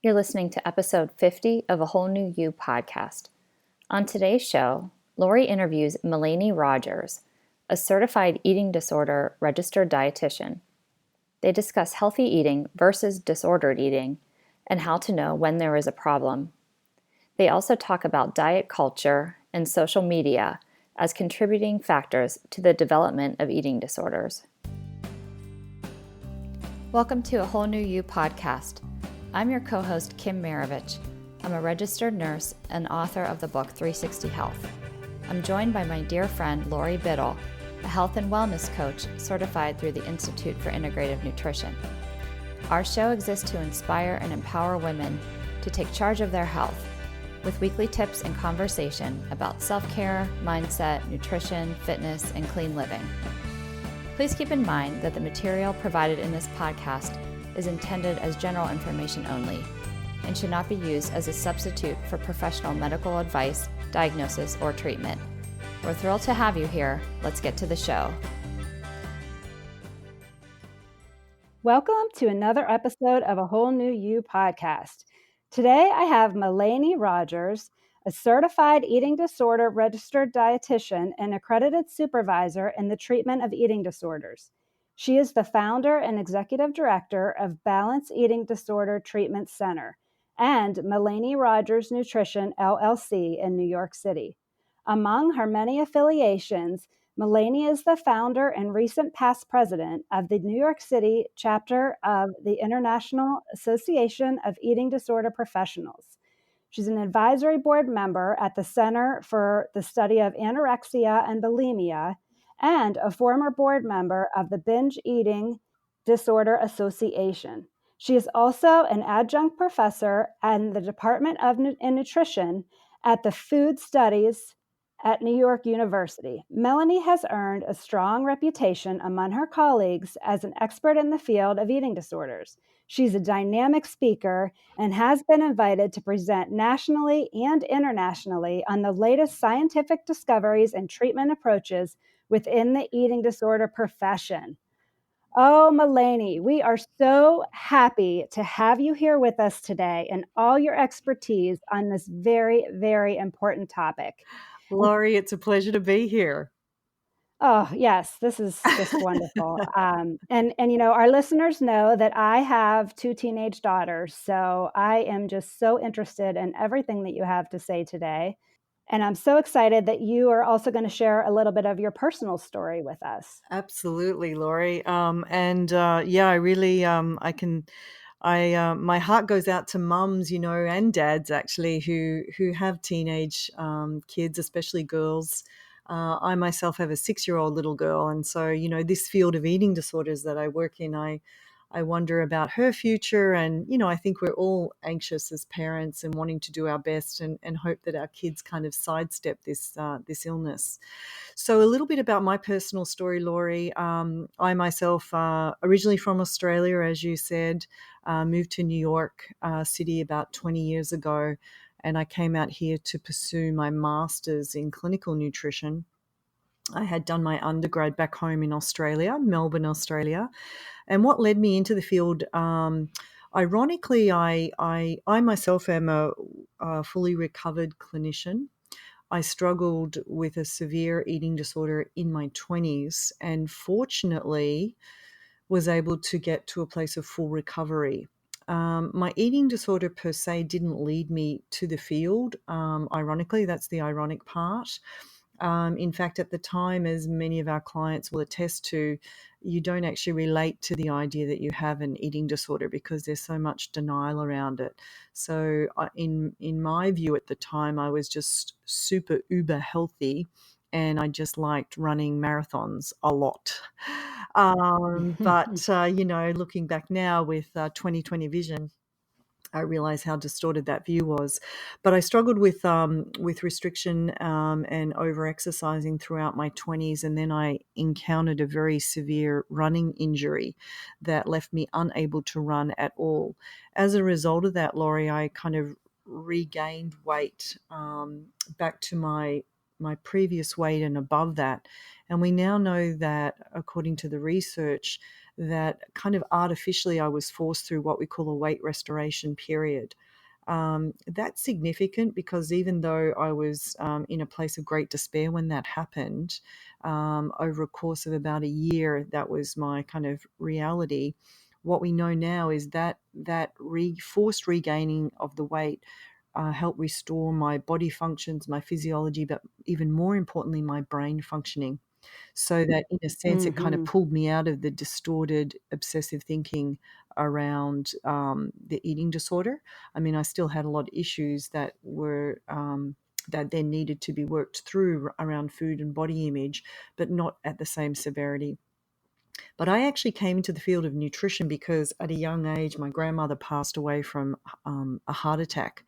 You're listening to episode 50 of A Whole New You podcast. On today's show, Lori interviews Melainie Rogers, a certified eating disorder registered dietitian. They discuss healthy eating versus disordered eating and how to know when there is a problem. They also talk about diet culture and social media as contributing factors to the development of eating disorders. Welcome to A Whole New You podcast. I'm your co-host, Kim Maravich. I'm a registered nurse and author of the book 360 Health. I'm joined by my dear friend, Lori Biddle, a health and wellness coach certified through the Institute for Integrative Nutrition. Our show exists to inspire and empower women to take charge of their health, with weekly tips and conversation about self-care, mindset, nutrition, fitness, and clean living. Please keep in mind that the material provided in this podcast is intended as general information only and should not be used as a substitute for professional medical advice, diagnosis, or treatment. We're thrilled to have you here. Let's get to the show. Welcome to another episode of A Whole New You podcast. Today I have Melainie Rogers, a certified eating disorder registered dietitian and accredited supervisor in the treatment of eating disorders. She is the founder and executive director of Balance Eating Disorder Treatment Center and Melainie Rogers Nutrition, LLC in New York City. Among her many affiliations, Melainie is the founder and recent past president of the New York City chapter of the International Association of Eating Disorder Professionals. She's an advisory board member at the Center for the Study of Anorexia and Bulimia and a former board member of the Binge Eating Disorder Association. She is also an adjunct professor in the Department of Nutrition at the Food Studies at New York University. Melainie has earned a strong reputation among her colleagues as an expert in the field of eating disorders. She's a dynamic speaker and has been invited to present nationally and internationally on the latest scientific discoveries and treatment approaches within the eating disorder profession. Oh, Melainie, we are so happy to have you here with us today and all your expertise on this very, very important topic. Lori, it's a pleasure to be here. Oh, yes, this is just wonderful. And you know, our listeners know that I have 2 teenage daughters, so I am just so interested in everything that you have to say today. And I'm so excited that you are also going to share a little bit of your personal story with us. Absolutely, Lori. I really, my heart goes out to mums, and dads actually who have teenage kids, especially girls. I myself have a 6-year-old little girl, and so this field of eating disorders that I work in, I wonder about her future, and I think we're all anxious as parents and wanting to do our best and hope that our kids kind of sidestep this illness. So a little bit about my personal story, Lori. I myself, originally from Australia, as you said, moved to New York City about 20 years ago, and I came out here to pursue my master's in clinical nutrition. I had done my undergrad back home in Australia, Melbourne, Australia. And what led me into the field, ironically, I myself am a fully recovered clinician. I struggled with a severe eating disorder in my 20s and fortunately was able to get to a place of full recovery. My eating disorder per se didn't lead me to the field. Ironically, that's the ironic part. In fact, at the time, as many of our clients will attest to, you don't actually relate to the idea that you have an eating disorder because there's so much denial around it. So in my view at the time, I was just super uber healthy and I just liked running marathons a lot. Looking back now with 20/20 vision, I realized how distorted that view was. But I struggled with restriction and over-exercising throughout my 20s, and then I encountered a very severe running injury that left me unable to run at all. As a result of that, Lori, I kind of regained weight back to my previous weight and above that. And we now know that, according to the research, that kind of artificially I was forced through what we call a weight restoration period. That's significant because even though I was in a place of great despair when that happened, over a course of about a year, that was my kind of reality. What we know now is that forced regaining of the weight helped restore my body functions, my physiology, but even more importantly, my brain functioning. So that in a sense, it kind of Mm-hmm. pulled me out of the distorted obsessive thinking around the eating disorder. I mean, I still had a lot of issues that were that then needed to be worked through around food and body image, but not at the same severity. But I actually came into the field of nutrition because at a young age, my grandmother passed away from a heart attack,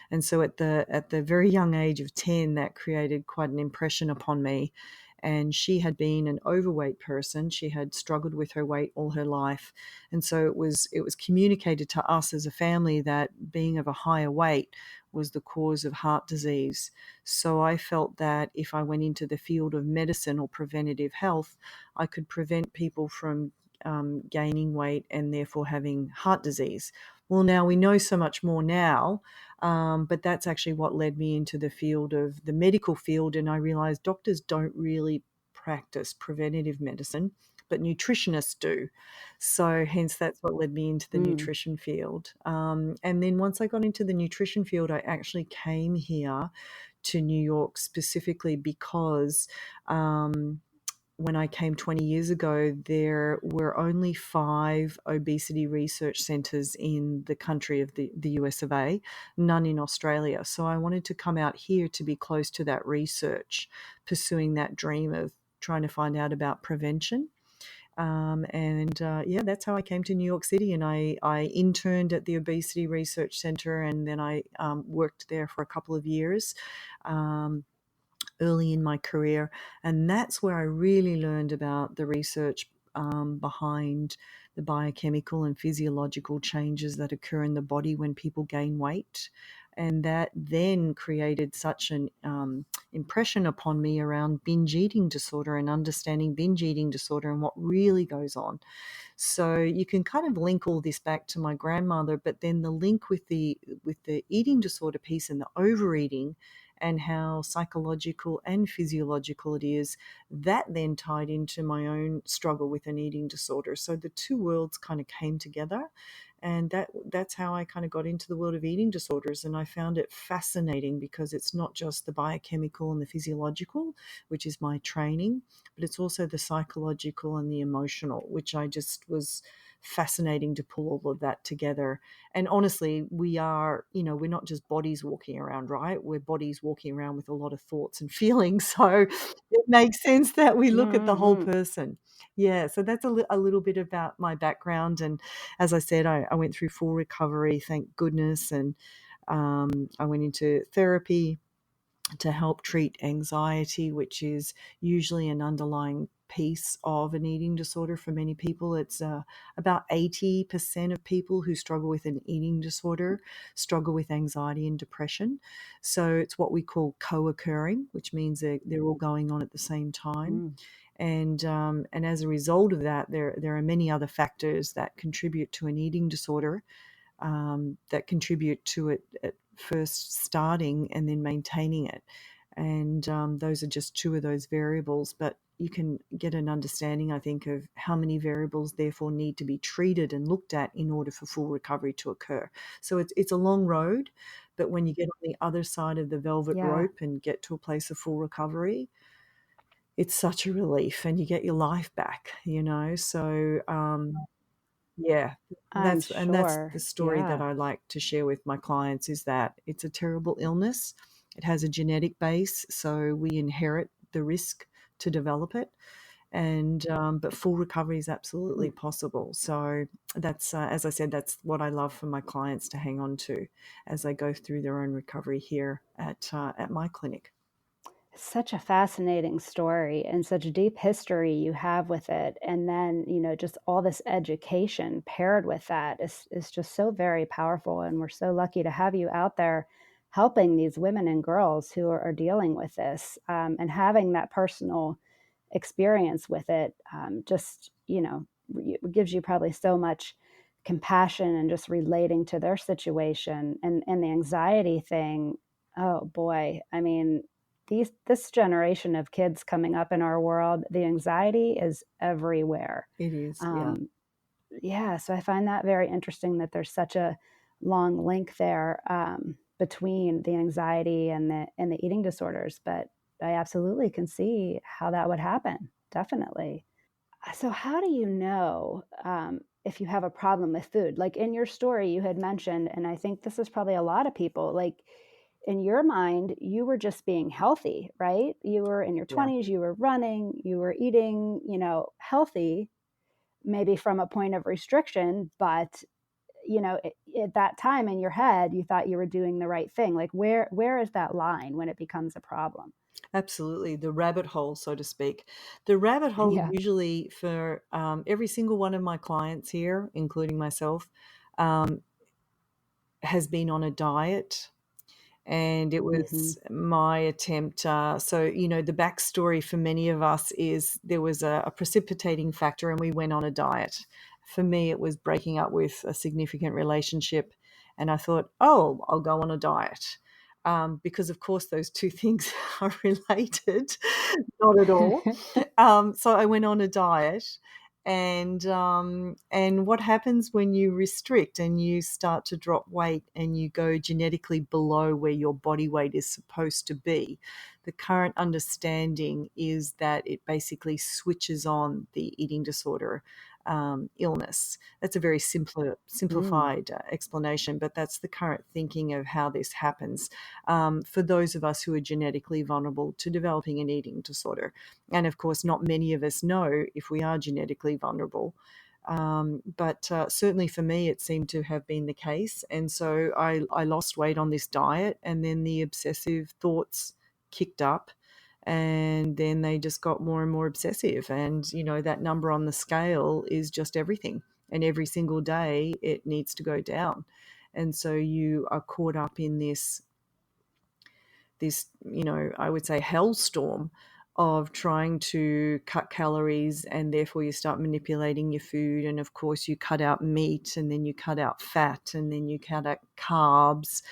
and so at the very young age of 10, that created quite an impression upon me. And she had been an overweight person. She had struggled with her weight all her life, and so it was communicated to us as a family that being of a higher weight was the cause of heart disease. So I felt that if I went into the field of medicine or preventative health, I could prevent people from gaining weight and therefore having heart disease. Well, now we know so much more now, but that's actually what led me into the field of the medical field. And I realized doctors don't really practice preventative medicine, but nutritionists do. So hence that's what led me into the Mm. nutrition field. And then once I got into the nutrition field, I actually came here to New York specifically because when I came 20 years ago, there were only 5 obesity research centres in the country of the US of A, none in Australia. So I wanted to come out here to be close to that research, pursuing that dream of trying to find out about prevention. Yeah, that's how I came to New York City, and I interned at the Obesity Research Center, and then I worked there for a couple of years. Early in my career, and that's where I really learned about the research behind the biochemical and physiological changes that occur in the body when people gain weight. And that then created such an impression upon me around binge eating disorder and understanding binge eating disorder and what really goes on. So you can kind of link all this back to my grandmother, but then the link with the eating disorder piece and the overeating and how psychological and physiological it is, that then tied into my own struggle with an eating disorder. So the two worlds kind of came together, and that's how I kind of got into the world of eating disorders. And I found it fascinating because it's not just the biochemical and the physiological, which is my training, but it's also the psychological and the emotional, which I just was fascinating to pull all of that together. And honestly, we are, we're not just bodies walking around, right? We're bodies walking around with a lot of thoughts and feelings. So it makes sense that we look at the whole Mm-hmm. person. Yeah, so that's a little bit about my background. And as I said, I went through full recovery, thank goodness. And I went into therapy to help treat anxiety, which is usually an underlying piece of an eating disorder for many people. It's about 80% of people who struggle with an eating disorder struggle with anxiety and depression. So it's what we call co-occurring, which means they're all going on at the same time. Mm. And as a result of that, there are many other factors that contribute to an eating disorder, that contribute to it at first starting and then maintaining it. And those are just two of those variables. But you can get an understanding, I think, of how many variables therefore need to be treated and looked at in order for full recovery to occur. So it's a long road, but when you get on the other side of the velvet Yeah, rope and get to a place of full recovery, it's such a relief, and you get your life back. So yeah, I'm that's sure. the story that Yeah. I like to share with my clients, is that it's a terrible illness. It has a genetic base, so we inherit the risk to develop it. And but full recovery is absolutely Mm. possible. So that's as I said, that's what I love for my clients to hang on to as they go through their own recovery here at my clinic. Such a fascinating story and such a deep history you have with it. And then, just all this education paired with that is just so very powerful. And we're so lucky to have you out there helping these women and girls who are dealing with this, and having that personal experience with it. Just, gives you probably so much compassion and just relating to their situation. And the anxiety thing, oh boy, I mean, this generation of kids coming up in our world, the anxiety is everywhere. It is, yeah. Yeah, so I find that very interesting that there's such a long link there, between the anxiety and the eating disorders. But I absolutely can see how that would happen. Definitely. So, how do you know, if you have a problem with food? Like in your story, you had mentioned, and I think this is probably a lot of people, like in your mind, you were just being healthy, right? You were in your Yeah. 20s, you were running, you were eating, healthy, maybe from a point of restriction, but at that time in your head, you thought you were doing the right thing. Like where is that line when it becomes a problem? Absolutely, the rabbit hole, so to speak. The rabbit hole Yeah. usually for every single one of my clients here, including myself, um, has been on a diet. And it Hmm. was my attempt. So, the backstory for many of us is there was a precipitating factor, and we went on a diet. For me, it was breaking up with a significant relationship. And I thought, oh, I'll go on a diet. Because, of course, those two things are related. Not at all. So I went on a diet, and what happens when you restrict and you start to drop weight and you go genetically below where your body weight is supposed to be? The current understanding is that it basically switches on the eating disorder illness. That's a very Mm. simplified explanation, but that's the current thinking of how this happens for those of us who are genetically vulnerable to developing an eating disorder. And of course, not many of us know if we are genetically vulnerable. But certainly for me, it seemed to have been the case. And so I lost weight on this diet, and then the obsessive thoughts kicked up, and then they just got more and more obsessive. And, that number on the scale is just everything. And every single day it needs to go down. And so you are caught up in this, I would say hellstorm of trying to cut calories, and therefore you start manipulating your food. And of course you cut out meat, and then you cut out fat, and then you cut out carbs,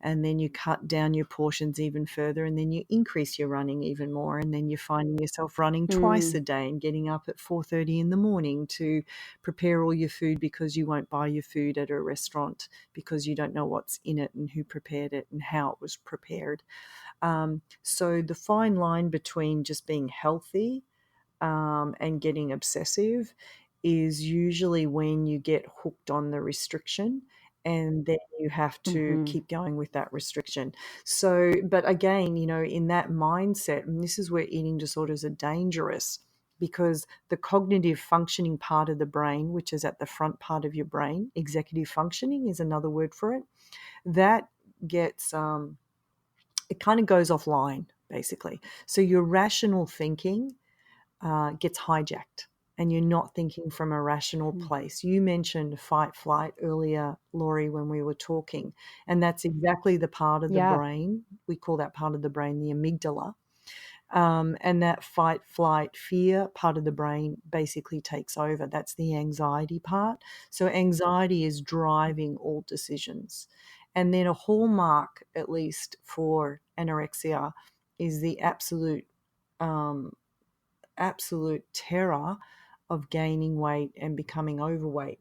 and then you cut down your portions even further, and then you increase your running even more, and then you're finding yourself running twice Mm. a day and getting up at 4:30 in the morning to prepare all your food, because you won't buy your food at a restaurant because you don't know what's in it and who prepared it and how it was prepared. So the fine line between just being healthy and getting obsessive is usually when you get hooked on the restriction, and then you have to Hmm. keep going with that restriction. So, but again, in that mindset, and this is where eating disorders are dangerous, because the cognitive functioning part of the brain, which is at the front part of your brain, executive functioning is another word for it, that gets it kind of goes offline, basically. So your rational thinking gets hijacked, and you're not thinking from a rational place. You mentioned fight flight earlier, Laurie, when we were talking, and that's exactly the part of the Yeah. brain. We call that part of the brain the amygdala. And that fight, flight, fear part of the brain basically takes over. That's the anxiety part. So anxiety is driving all decisions. And then a hallmark, at least for anorexia, is the um, absolute terror of gaining weight and becoming overweight.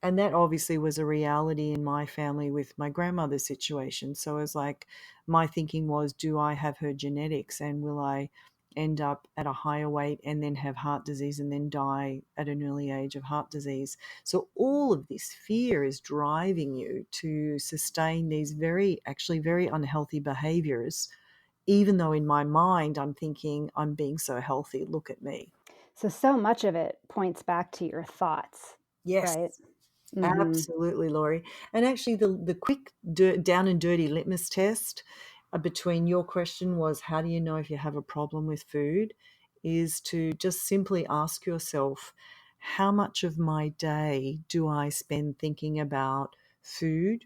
And that obviously was a reality in my family with my grandmother's situation. So it was like, my thinking was, do I have her genetics, and will I end up at a higher weight and then have heart disease and then die at an early age of heart disease? So all of this fear is driving you to sustain these actually very unhealthy behaviors, even though in my mind I'm thinking, I'm being so healthy, look at me. So much of it points back to your thoughts, Yes, right? Hmm. absolutely, Laurie. And actually, the quick down and dirty litmus test between your question was, how do you know if you have a problem with food, is to just simply ask yourself, how much of my day do I spend thinking about food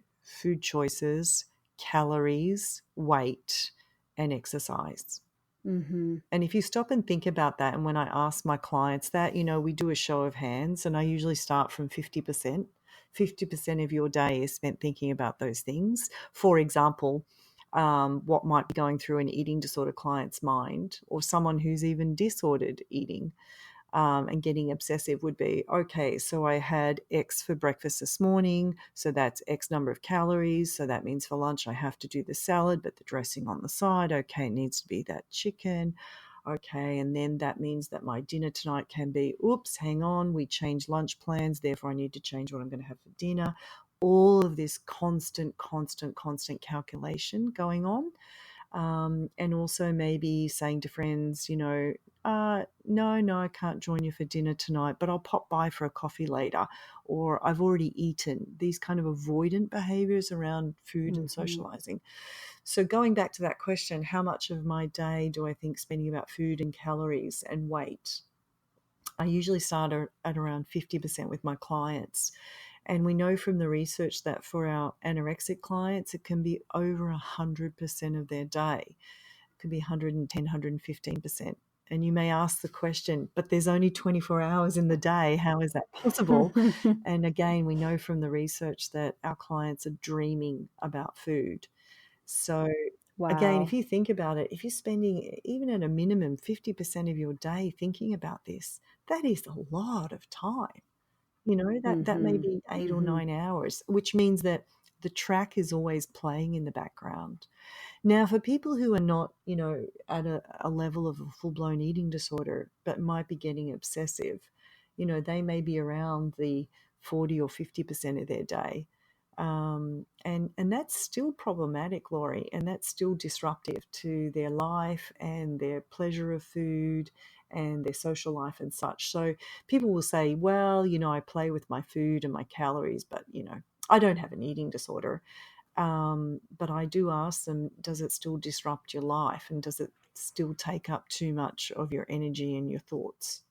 choices, calories, weight, and exercise? Mm-hmm. And if you stop and think about that, and when I ask my clients that, we do a show of hands, and I usually start from 50%. 50% of your day is spent thinking about those things. For example, what might be going through an eating disorder client's mind, or someone who's even disordered eating and getting obsessive, would be, okay, so I had X for breakfast this morning, so that's X number of calories. So that means for lunch I have to do the salad, but the dressing on the side, okay, it needs to be that chicken. Okay, and then that means that my dinner tonight can be, oops, hang on, we changed lunch plans, therefore I need to change what I'm going to have for dinner. All of this constant calculation going on. And also maybe saying to friends, no, I can't join you for dinner tonight, but I'll pop by for a coffee later, or I've already eaten. These kind of avoidant behaviors around food and Mm-hmm. socializing. So going back to that question, how much of my day do I think spending about food and calories and weight? I usually start at around 50% with my clients. And we know from the research that for our anorexic clients, it can be over 100% of their day. It could be 110, 115%. And you may ask the question, but there's only 24 hours in the day. How is that possible? And again, we know from the research that our clients are dreaming about food. So again, if Wow. you think about it, if you're spending even at a minimum 50% of your day thinking about this, that is a lot of time. That may Mm-hmm. be 8 or 9 hours, which means that the track is always playing in the background. Now, for people who are not, at a level of a full-blown eating disorder, but might be getting obsessive, they may be around the 40 or 50% of their day. And that's still problematic, Laurie, and that's still disruptive to their life and their pleasure of food and their social life and such. So people will say, well, I play with my food and my calories, but, I don't have an eating disorder. But I do ask them, does it still disrupt your life, and does it still take up too much of your energy and your thoughts?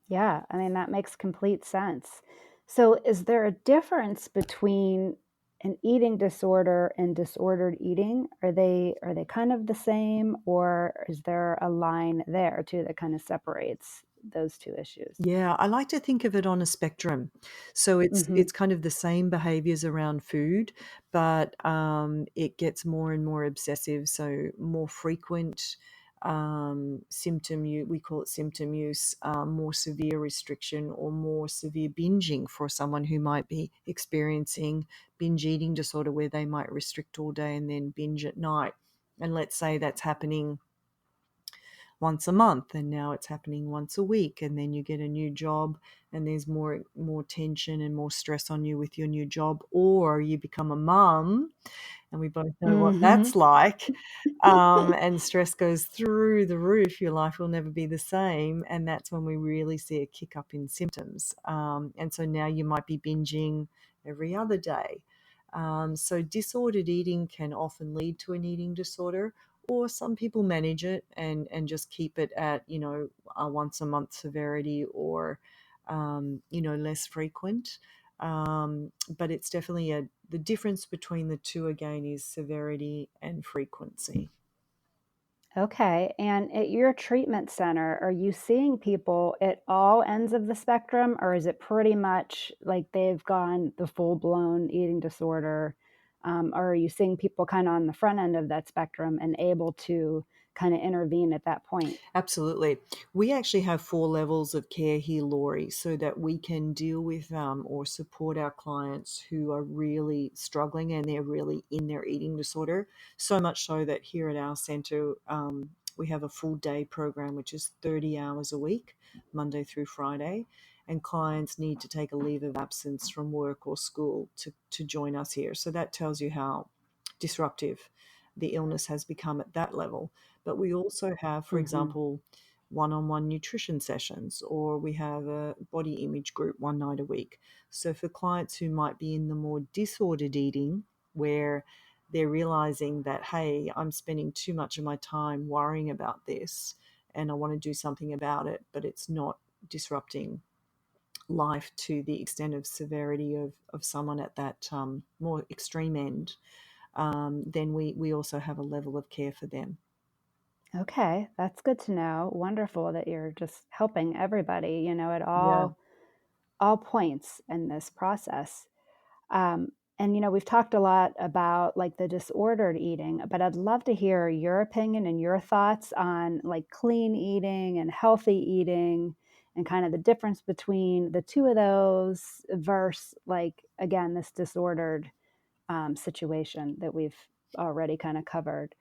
Yeah, I mean, that makes complete sense. So, is there a difference between an eating disorder and disordered eating? Are they kind of the same, or is there a line there too that kind of separates those two issues? Yeah, I like to think of it on a spectrum. So it's Mm-hmm. it's kind of the same behaviors around food, but it gets more and more obsessive. So more frequent symptom use, we call it symptom use, more severe restriction or more severe binging for someone who might be experiencing binge eating disorder, where they might restrict all day and then binge at night. And let's say that's happening once a month, and now it's happening once a week, and then you get a new job and there's more tension and more stress on you with your new job, or you become a mum, and we both know what Mm-hmm. that's like. And stress goes through the roof, your life will never be the same, and that's when we really see a kick up in symptoms. And so now you might be binging every other day. So disordered eating can often lead to an eating disorder, or some people manage it and just keep it at, a once a month severity, or less frequent. But it's definitely the difference between the two again is severity and frequency. Okay. And at your treatment center, are you seeing people at all ends of the spectrum, or is it pretty much like they've gone the full blown eating disorder? Or are you seeing people kind of on the front end of that spectrum and able to kind of intervene at that point? Absolutely. We actually have 4 levels of care here, Laurie, so that we can deal with or support our clients who are really struggling and they're really in their eating disorder. So much so that here at our centre, we have a full day program, which is 30 hours a week, Monday through Friday. And clients need to take a leave of absence from work or school to join us here. So that tells you how disruptive the illness has become at that level. But we also have, for Hmm. example, one-on-one nutrition sessions, or we have a body image group one night a week. So for clients who might be in the more disordered eating, where they're realizing that, hey, I'm spending too much of my time worrying about this and I want to do something about it, but it's not disrupting life to the extent of severity of someone at that more extreme end, then we also have a level of care for them. Okay, that's good to know. Wonderful that you're just helping everybody, at Yeah. all points in this process. Um, and we've talked a lot about like the disordered eating, but I'd love to hear your opinion and your thoughts on like clean eating and healthy eating and kind of the difference between the two of those versus like again this disordered situation that we've already kind of covered.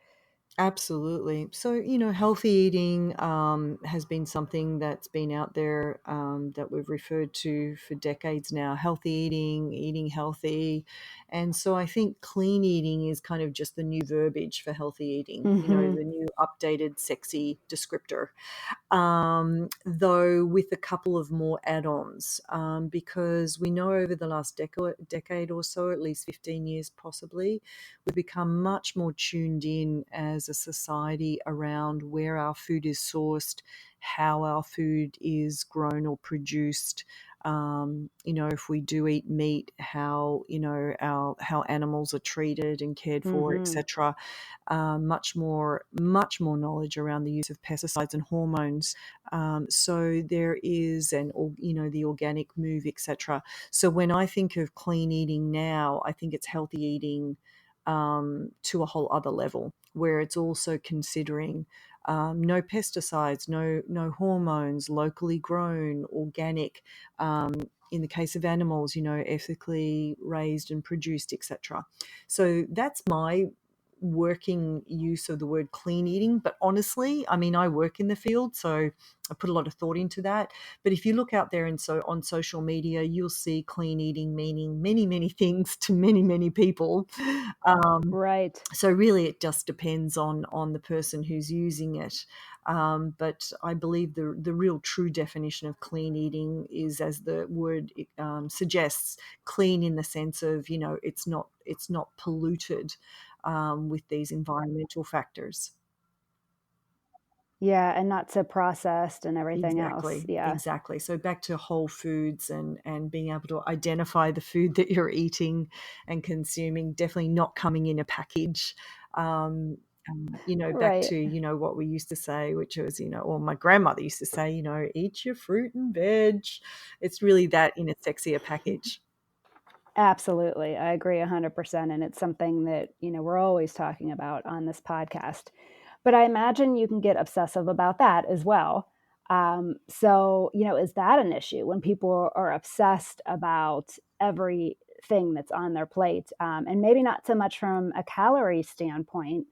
Absolutely. So, healthy eating has been something that's been out there that we've referred to for decades now. Healthy eating, eating healthy. And so I think clean eating is kind of just the new verbiage for healthy eating, Hmm. the new updated, sexy descriptor. Though with a couple of more add-ons, because we know over the last decade or so, at least 15 years possibly, we've become much more tuned in as a society around where our food is sourced, how our food is grown or produced. If we do eat meat, how how animals are treated and cared for, Hmm. etc. Much more knowledge around the use of pesticides and hormones. So there is the organic move, etc. So when I think of clean eating now, I think it's healthy eating to a whole other level, where it's also considering no pesticides, no hormones, locally grown, organic. In the case of animals, ethically raised and produced, etc. So that's my working use of the word clean eating. But honestly, I mean, I work in the field, so I put a lot of thought into that. But if you look out there and so on social media, you'll see clean eating meaning many, many things to many, many people. Right. So really, it just depends on the person who's using it. But I believe the real true definition of clean eating is, as the word suggests, clean in the sense of it's not polluted with these environmental factors. Yeah, and not so processed and everything else. Exactly, Yeah. exactly. So back to whole foods and being able to identify the food that you're eating and consuming, definitely not coming in a package. Um, back Right. to, what we used to say, which was, or my grandmother used to say, eat your fruit and veg. It's really that in a sexier package. Absolutely. I agree 100%. And it's something that, we're always talking about on this podcast. But I imagine you can get obsessive about that as well. So, is that an issue when people are obsessed about everything that's on their plate? And maybe not so much from a calorie standpoint,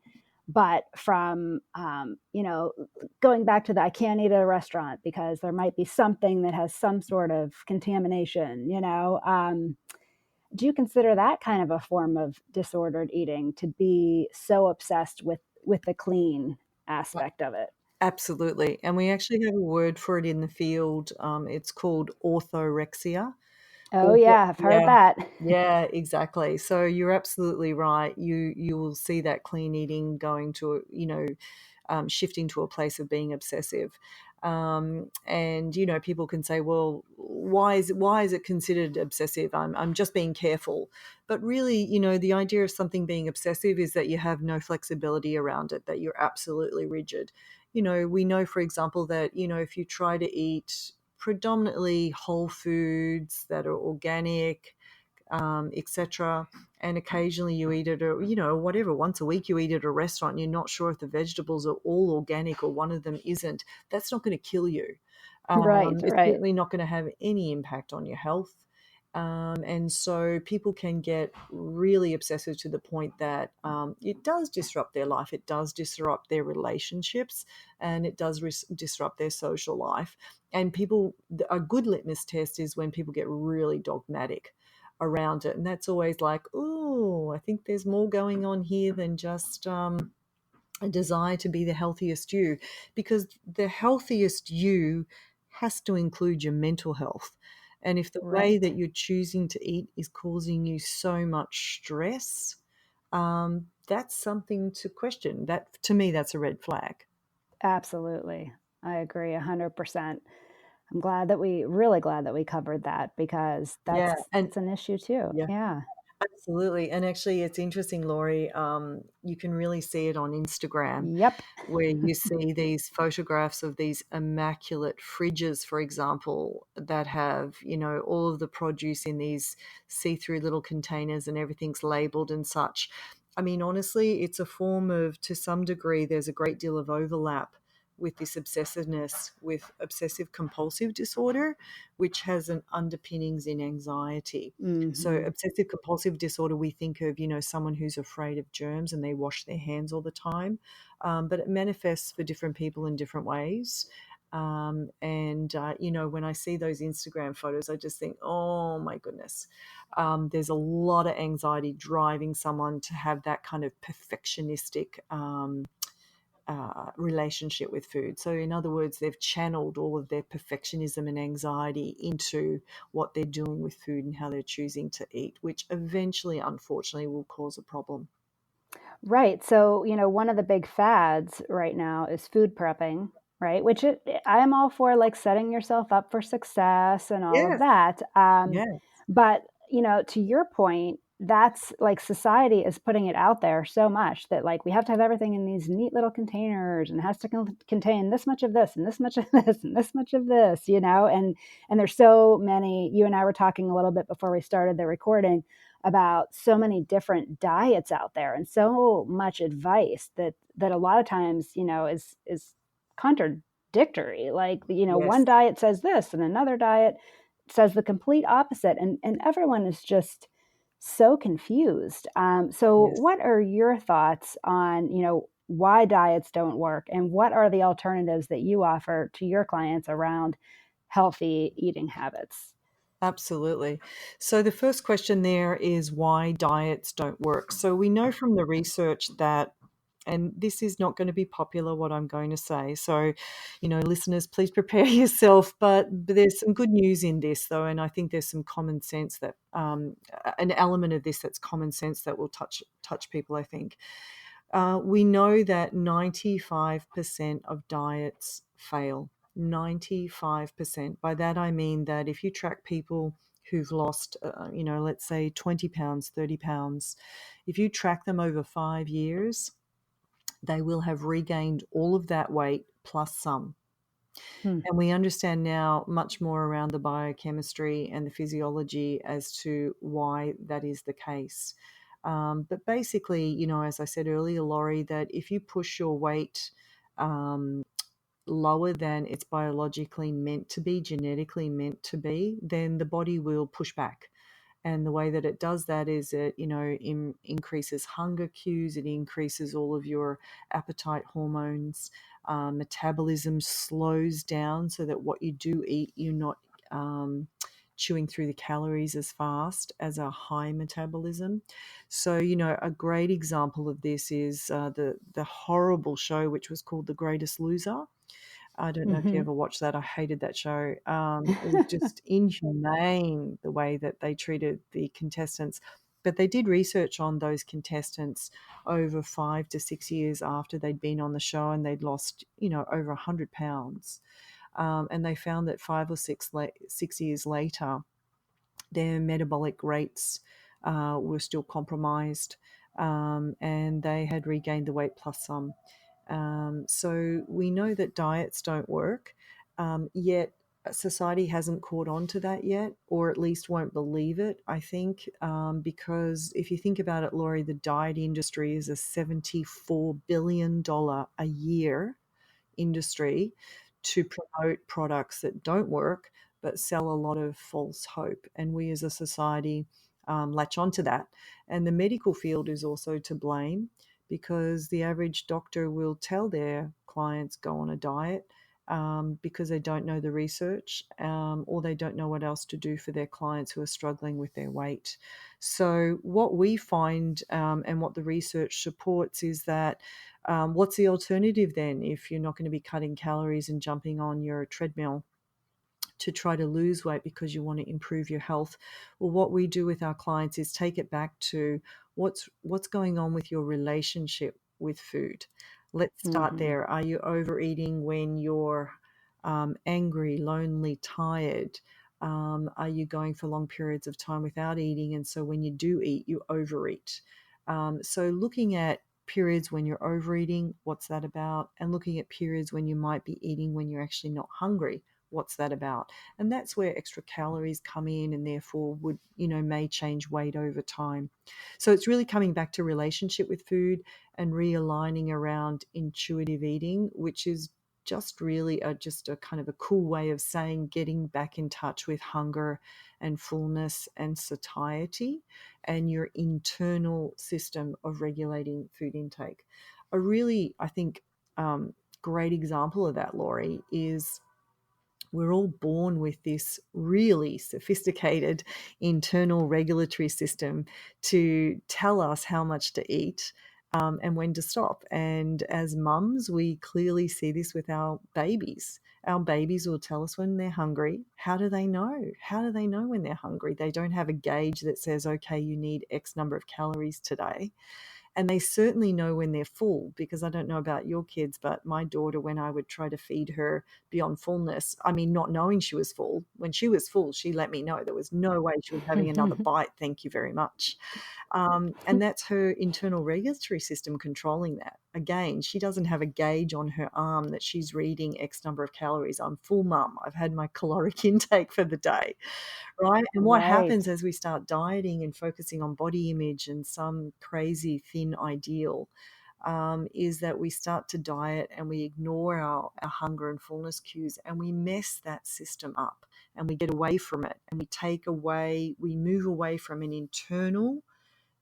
but from, going back to the I can't eat at a restaurant because there might be something that has some sort of contamination. Do you consider that kind of a form of disordered eating to be so obsessed with the clean aspect of it? Absolutely. And we actually have a word for it in the field. It's called orthorexia. Oh Author yeah, I've heard Yeah. that. Yeah, exactly. So you're absolutely right. You will see that clean eating going to, shifting to a place of being obsessive. And people can say, well, why is it considered obsessive? I'm just being careful. But really, the idea of something being obsessive is that you have no flexibility around it, that you're absolutely rigid. We know, for example, that, if you try to eat predominantly whole foods that are organic, etc. And occasionally you eat at whatever, once a week you eat at a restaurant and you're not sure if the vegetables are all organic or one of them isn't. That's not going to kill you. Right, It's right. certainly not going to have any impact on your health. And so people can get really obsessive to the point that it does disrupt their life, it does disrupt their relationships, and it does disrupt their social life. And a good litmus test is when people get really dogmatic around it. And that's always like, oh, I think there's more going on here than just a desire to be the healthiest you, because the healthiest you has to include your mental health. And if the way Right. that you're choosing to eat is causing you so much stress, that's something to question. That, to me, that's a red flag. Absolutely. I agree 100%. Really glad that we covered that because Yeah, that's and an issue too. yeah, Yeah. Absolutely. And actually, it's interesting, Laurie. You can really see it on Instagram, Yep. where you see these photographs of these immaculate fridges, for example, that have, all of the produce in these see-through little containers and everything's labeled and such. I mean, honestly, it's a form of, to some degree, there's a great deal of overlap with this obsessiveness with obsessive compulsive disorder, which has an underpinnings in anxiety. So Hmm. obsessive compulsive disorder, we think of, someone who's afraid of germs and they wash their hands all the time. But it manifests for different people in different ways. When I see those Instagram photos, I just think, oh my goodness, there's a lot of anxiety driving someone to have that kind of perfectionistic relationship with food. So, in other words, they've channeled all of their perfectionism and anxiety into what they're doing with food and how they're choosing to eat, which eventually, unfortunately, will cause a problem. Right. So, one of the big fads right now is food prepping, right? I am all for, like, setting yourself up for success and all of Yes. that. Yeah. But, to your point, that's like society is putting it out there so much that, like, we have to have everything in these neat little containers and it has to contain this much of this and this much of this and this much of this, and there's so many. You and I were talking a little bit before we started the recording about so many different diets out there and so much advice that a lot of times, is contradictory. Like, one Yes. diet says this and another diet says the complete opposite, and everyone is just so confused. So Yes. what are your thoughts on, why diets don't work, and what are the alternatives that you offer to your clients around healthy eating habits? Absolutely. So the first question there is why diets don't work. So we know from the research that, and this is not going to be popular, what I'm going to say. So, listeners, please prepare yourself. But there's some good news in this, though, and I think there's some common sense that an element of this that's common sense that will touch people. I think we know that 95% of diets fail. 95%. By that I mean that if you track people who've lost, let's say 20 pounds, 30 pounds, if you track them over 5 years, they will have regained all of that weight plus some. Hmm. And we understand now much more around the biochemistry and the physiology as to why that is the case. But basically, as I said earlier, Laurie, that if you push your weight um, lower than it's biologically meant to be, genetically meant to be, then the body will push back. And the way that it does that is it, increases hunger cues, it increases all of your appetite hormones, metabolism slows down so that what you do eat, you're not um, chewing through the calories as fast as a high metabolism. So, a great example of this is the horrible show which was called The Greatest Loser. I don't know if you Hmm. ever watched that. I hated that show. It was just inhumane the way that they treated the contestants. But they did research on those contestants over 5 to 6 years after they'd been on the show, and they'd lost, over 100 pounds. And they found that 5 or 6 years later, their metabolic rates were still compromised, and they had regained the weight plus some. So we know that diets don't work, yet society hasn't caught on to that yet, or at least won't believe it, I think, because if you think about it, Laurie, the diet industry is a $74 billion a year industry to promote products that don't work but sell a lot of false hope. And we as a society latch onto that. And the medical field is also to blame because the average doctor will tell their clients go on a diet because they don't know the research or they don't know what else to do for their clients who are struggling with their weight. So, what we find and what the research supports is that what's the alternative then if you're not going to be cutting calories and jumping on your treadmill to try to lose weight because you want to improve your health? Well, what we do with our clients is take it back to what's going on with your relationship with food. Let's start Hmm. there. Are you overeating when you're angry, lonely, tired? Are you going for long periods of time without eating? And so when you do eat, you overeat. So looking at periods when you're overeating, what's that about? And looking at periods when you might be eating when you're actually not hungry, what's that about? And that's where extra calories come in, and therefore would, may change weight over time. So it's really coming back to relationship with food and realigning around intuitive eating, which is just really just a kind of a cool way of saying getting back in touch with hunger and fullness and satiety and your internal system of regulating food intake. A really, I think, great example of that, Laurie, is we're all born with this really sophisticated internal regulatory system to tell us how much to eat, and when to stop. And as mums, we clearly see this with our babies. Our babies will tell us when they're hungry. How do they know? How do they know when they're hungry? They don't have a gauge that says, okay, you need X number of calories today. And they certainly know when they're full, because I don't know about your kids, but my daughter, when I would try to feed her beyond fullness, I mean, not knowing she was full, when she was full, she let me know. There was no way she was having another bite. Thank you very much. And that's her internal regulatory system controlling that. Again, she doesn't have a gauge on her arm that she's reading X number of calories. I'm full, mum. I've had my caloric intake for the day. Right. And what Right. happens as we start dieting and focusing on body image and some crazy thin ideal, is that we start to diet and we ignore our hunger and fullness cues, and we mess that system up, and we get away from it, and we move away from an internal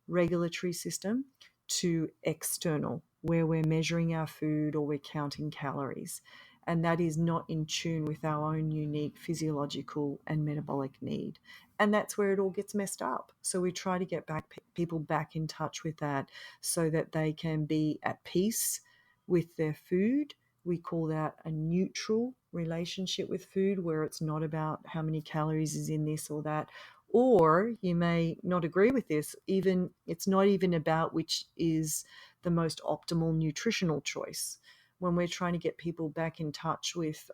regulatory system to external, where we're measuring our food or we're counting calories. And that is not in tune with our own unique physiological and metabolic need. And that's where it all gets messed up. So we try to get people back in touch with that so that they can be at peace with their food. We call that a neutral relationship with food, where it's not about how many calories is in this or that. Or you may not agree with this, even it's not even about which is the most optimal nutritional choice. When we're trying to get people back in touch with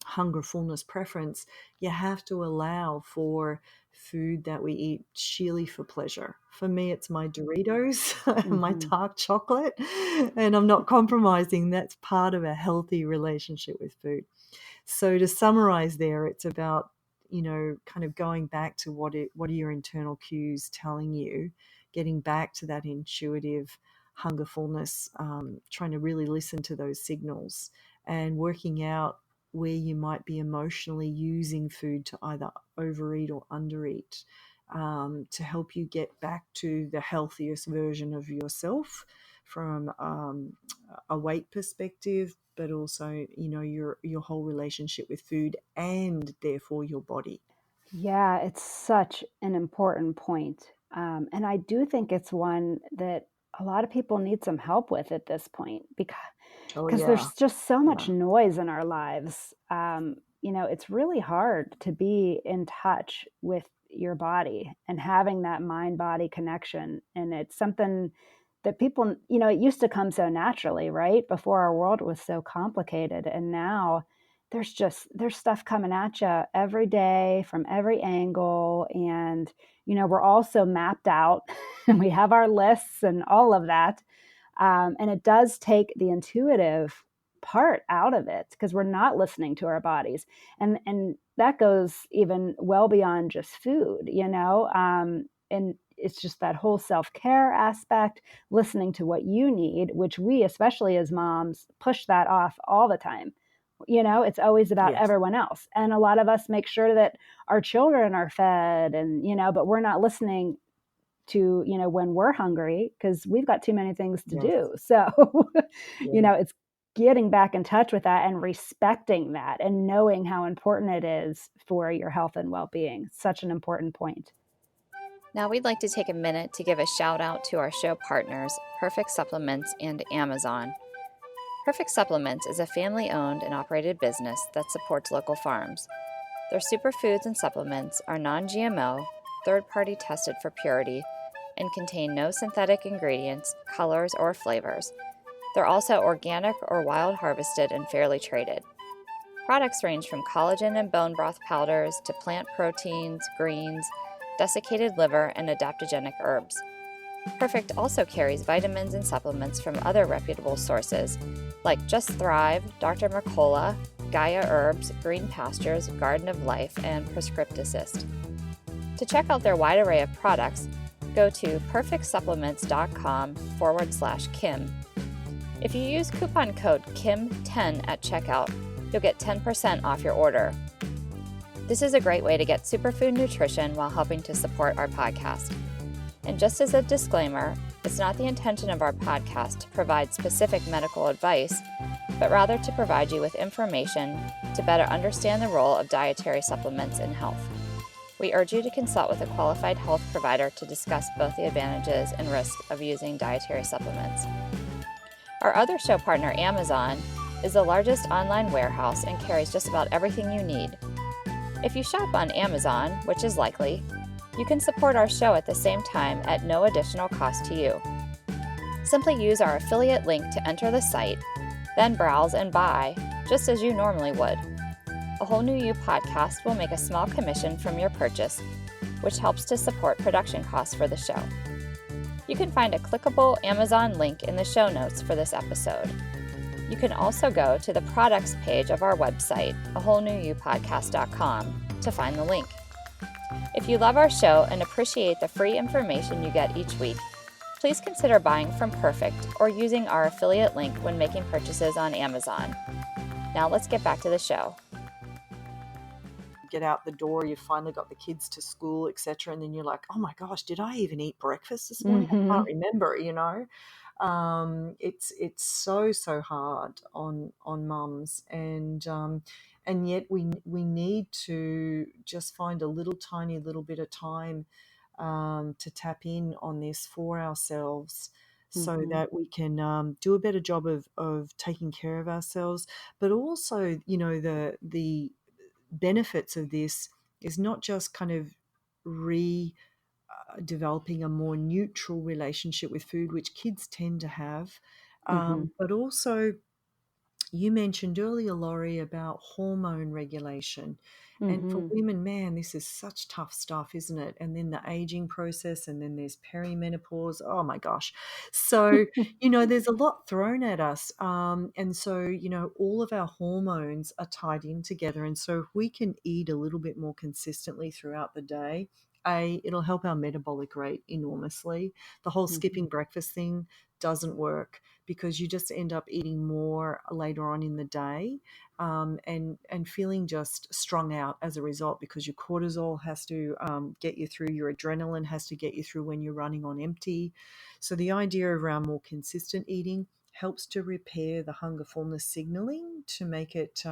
hunger, fullness, preference, you have to allow for food that we eat sheerly for pleasure. For me, it's my Doritos and my Mm-hmm. dark chocolate, and I'm not compromising. That's part of a healthy relationship with food. So to summarize there, it's about, kind of going back to what are your internal cues telling you, getting back to that intuitive hunger, fullness, trying to really listen to those signals and working out where you might be emotionally using food to either overeat or undereat, to help you get back to the healthiest version of yourself from a weight perspective, but also, your whole relationship with food and therefore your body. Yeah, it's such an important point. And I do think it's one that a lot of people need some help with at this point, Oh because yeah, there's just so much yeah, noise in our lives. It's really hard to be in touch with your body and having that mind body connection. And it's something that people, it used to come so naturally, right? Before our world was so complicated. And now there's stuff coming at you every day from every angle. And, we're all so mapped out and we have our lists and all of that. And it does take the intuitive part out of it because we're not listening to our bodies. And that goes even well beyond just food, and it's just that whole self-care aspect, listening to what you need, which we, especially as moms, push that off all the time. It's always about yes, everyone else. And a lot of us make sure that our children are fed and, but we're not listening to, when we're hungry because we've got too many things to yes, do. So, yes. it's getting back in touch with that and respecting that and knowing how important it is for your health and well-being. Such an important point. Now, we'd like to take a minute to give a shout out to our show partners, Perfect Supplements and Amazon. Perfect Supplements is a family owned and operated business that supports local farms. Their superfoods and supplements are non GMO, third party tested for purity, and contain no synthetic ingredients, colors, or flavors. They're also organic or wild harvested and fairly traded. Products range from collagen and bone broth powders to plant proteins, greens, desiccated liver, and adaptogenic herbs. Perfect also carries vitamins and supplements from other reputable sources like Just Thrive, Dr. Mercola, Gaia Herbs, Green Pastures, Garden of Life, and Prescript Assist. To check out their wide array of products, go to perfectsupplements.com/Kim. If you use coupon code KIM10 at checkout, you'll get 10% off your order. This is a great way to get superfood nutrition while helping to support our podcast. And just as a disclaimer, it's not the intention of our podcast to provide specific medical advice, but rather to provide you with information to better understand the role of dietary supplements in health. We urge you to consult with a qualified health provider to discuss both the advantages and risks of using dietary supplements. Our other show partner, Amazon, is the largest online warehouse and carries just about everything you need. If you shop on Amazon, which is likely, you can support our show at the same time at no additional cost to you. Simply use our affiliate link to enter the site, then browse and buy, just as you normally would. A Whole New You podcast will make a small commission from your purchase, which helps to support production costs for the show. You can find a clickable Amazon link in the show notes for this episode. You can also go to the products page of our website, awholenewyoupodcast.com, to find the link. If you love our show and appreciate the free information you get each week, please consider buying from Perfect or using our affiliate link when making purchases on Amazon. Now let's get back to the show. Get out the door, you've finally got the kids to school, etc., and then you're like, oh my gosh, did I even eat breakfast this morning? I can't remember. It's so hard on mums, and yet we need to just find a little tiny little bit of time to tap in on this for ourselves, so that we can do a better job of taking care of ourselves. But also, the benefits of this is not just kind of developing a more neutral relationship with food, which kids tend to have, but also you mentioned earlier, Laurie, about hormone regulation. And for women, man, this is such tough stuff, isn't it? And then the aging process, and then there's perimenopause. Oh my gosh. So, there's a lot thrown at us. And so, all of our hormones are tied in together. And so if we can eat a little bit more consistently throughout the day, it'll help our metabolic rate enormously. The whole skipping breakfast thing doesn't work, because you just end up eating more later on in the day, and feeling just strung out as a result, because your cortisol has to get you through, your adrenaline has to get you through when you're running on empty. So the idea around more consistent eating helps to repair the hunger fullness signaling, to make it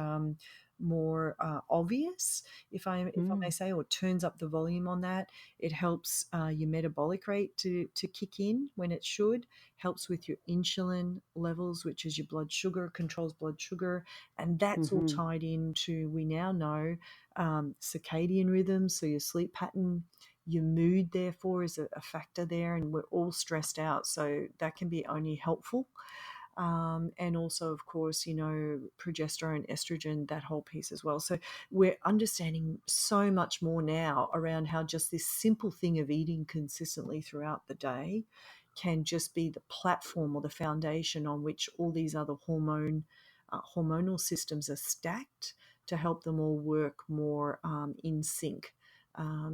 more obvious, if I may say, or turns up the volume on that. It helps your metabolic rate to kick in when it should, helps with your insulin levels, which is your blood sugar, controls blood sugar, and that's all tied into, we now know, circadian rhythms, so your sleep pattern. Your mood, therefore, is a factor there, and we're all stressed out, so that can be only helpful. And also, of course, progesterone, estrogen, that whole piece as well. So we're understanding so much more now around how just this simple thing of eating consistently throughout the day can just be the platform or the foundation on which all these other hormonal systems are stacked, to help them all work more in sync.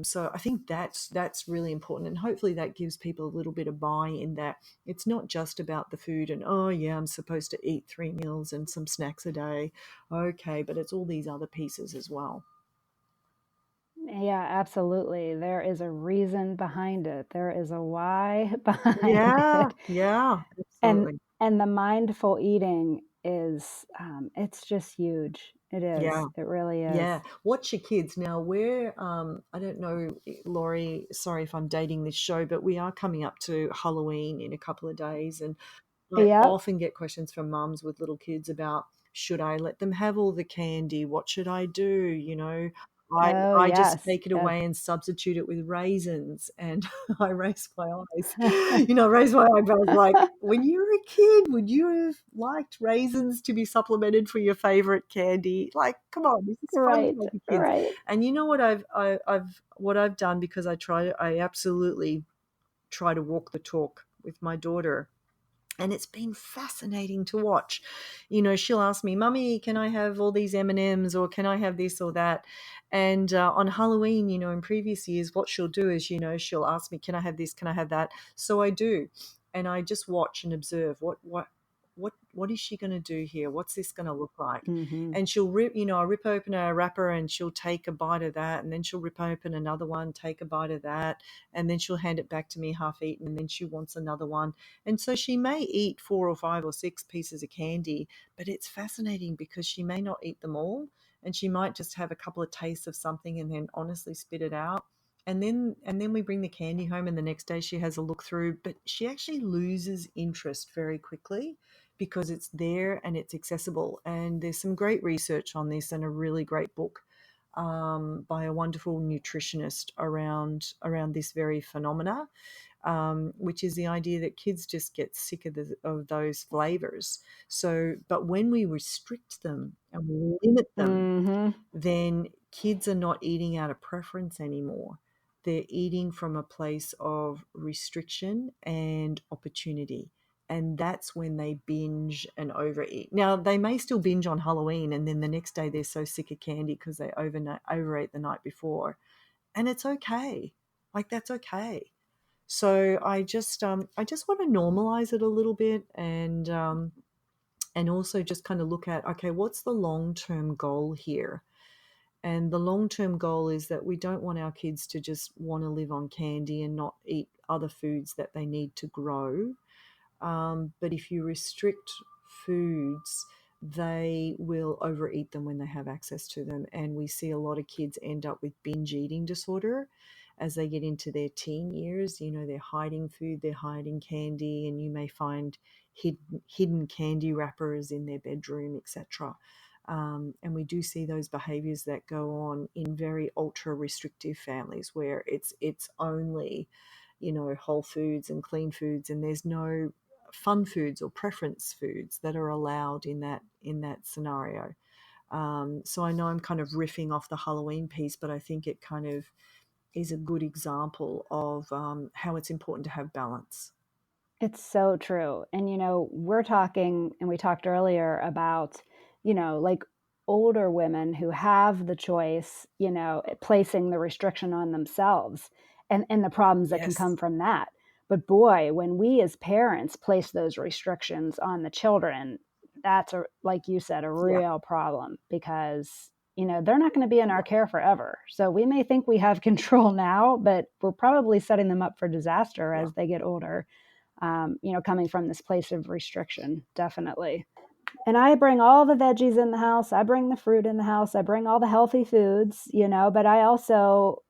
So I think that's really important, and hopefully that gives people a little bit of buy-in, that it's not just about the food and, oh yeah, I'm supposed to eat 3 meals and some snacks a day. Okay, but it's all these other pieces as well. Yeah, absolutely. There is a reason behind it. There is a why behind Yeah, it. yeah, And absolutely. and the mindful eating is it's just huge. It Yeah. is. It really is. Yeah, watch your kids. Now, we're, I don't know, Laurie, sorry if I'm dating this show, but we are coming up to Halloween in a couple of days. And I Yep. often get questions from mums with little kids about, should I let them have all the candy? What should I do? Oh, I just yes. take it Yes. away and substitute it with raisins, and I raise my eyes. I raise my eyebrows like, when you were a kid, would you have liked raisins to be supplemented for your favorite candy? Like, come on, this is fun Right. for the kids. Right. And you know what I've done, because I absolutely try to walk the talk with my daughter. And it's been fascinating to watch. She'll ask me, "Mummy, can I have all these M&Ms, or can I have this or that?" And on Halloween, in previous years, what she'll do is, she'll ask me, "Can I have this? Can I have that?" So I do, and I just watch and observe what is she going to do here? What's this going to look like? Mm-hmm. And she'll I'll rip open a wrapper, and she'll take a bite of that, and then she'll rip open another one, take a bite of that, and then she'll hand it back to me half eaten, and then she wants another one. And so she may eat 4 or 5 or 6 pieces of candy, but it's fascinating because she may not eat them all, and she might just have a couple of tastes of something and then honestly spit it out. And then we bring the candy home, and the next day she has a look through, but she actually loses interest very quickly because it's there and it's accessible. And there's some great research on this, and a really great book by a wonderful nutritionist around this very phenomena, which is the idea that kids just get sick of those flavors. So, but when we restrict them and we limit them, Mm-hmm. then kids are not eating out of preference anymore. They're eating from a place of restriction and opportunity. And that's when they binge and overeat. Now, they may still binge on Halloween, and then the next day they're so sick of candy because they overate the night before. And it's okay. Like, that's okay. So I just want to normalize it a little bit, and also just kind of look at, okay, what's the long-term goal here? And the long-term goal is that we don't want our kids to just want to live on candy and not eat other foods that they need to grow. But if you restrict foods, they will overeat them when they have access to them. And we see a lot of kids end up with binge eating disorder as they get into their teen years. They're hiding food, they're hiding candy, and you may find hidden candy wrappers in their bedroom, etc. And we do see those behaviors that go on in very ultra restrictive families where it's only whole foods and clean foods, and there's no fun foods or preference foods that are allowed in that scenario. So I know I'm kind of riffing off the Halloween piece, but I think it kind of is a good example of how it's important to have balance. It's so true. And, we're talking, and we talked earlier about, like older women who have the choice, placing the restriction on themselves and the problems that can Yes. come from that. But boy, when we as parents place those restrictions on the children, that's like you said, a Yeah. real problem because, they're not going to be in Yeah. our care forever. So we may think we have control now, but we're probably setting them up for disaster Yeah. as they get older, coming from this place of restriction, definitely. And I bring all the veggies in the house. I bring the fruit in the house. I bring all the healthy foods, but I also,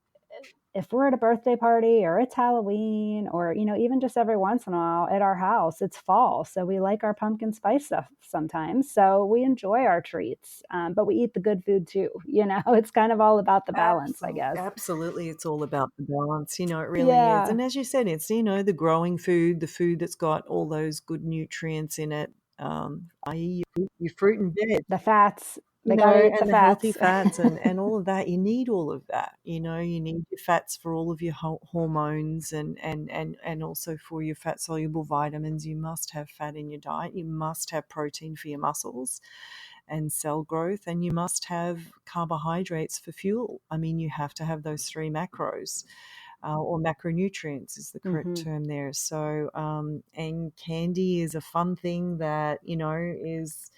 if we're at a birthday party or it's Halloween or, even just every once in a while at our house, it's fall. So we like our pumpkin spice stuff sometimes. So we enjoy our treats, but we eat the good food too. It's kind of all about the balance, I Absolutely, guess. absolutely, it's all about the balance. It really is. Yeah. And as you said, it's the growing food, the food that's got all those good nutrients in it, i.e., your fruit and veg. The fats, they got to eat the And the healthy fats. fats and all of that. You need all of that. You need your fats for all of your hormones, and also for your fat soluble vitamins. You must have fat in your diet. You must have protein for your muscles and cell growth, and you must have carbohydrates for fuel. I mean, you have to have those 3 macros. Or macronutrients is the correct Hmm. term there. So, and candy is a fun thing that is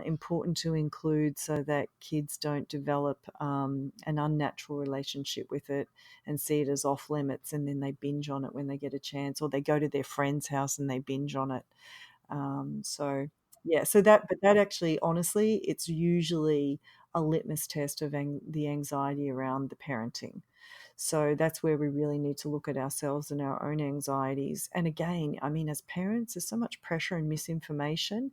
important to include so that kids don't develop an unnatural relationship with it and see it as off limits, and then they binge on it when they get a chance, or they go to their friend's house and they binge on it. So yeah, but that actually, honestly, it's usually a litmus test of the anxiety around the parenting. So that's where we really need to look at ourselves and our own anxieties. And again, I mean, as parents, there's so much pressure and misinformation,